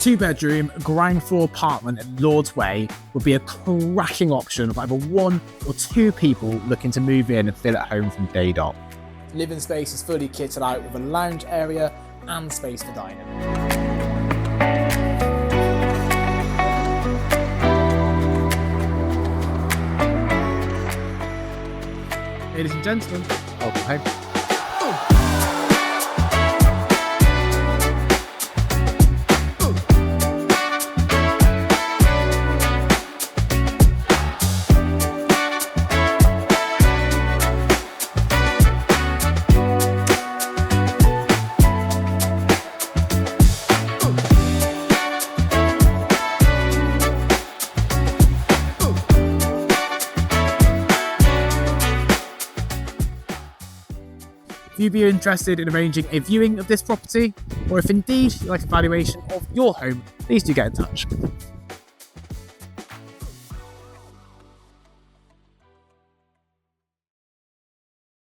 2-bedroom, ground floor apartment at Lord's Way would be a cracking option for either 1 or 2 people looking to move in and feel at home from day dot. Living space is fully kitted out with a lounge area and space for dining. Ladies and gentlemen, welcome home. If you'd be interested in arranging a viewing of this property, or if indeed you'd like a valuation of your home, please do get in touch.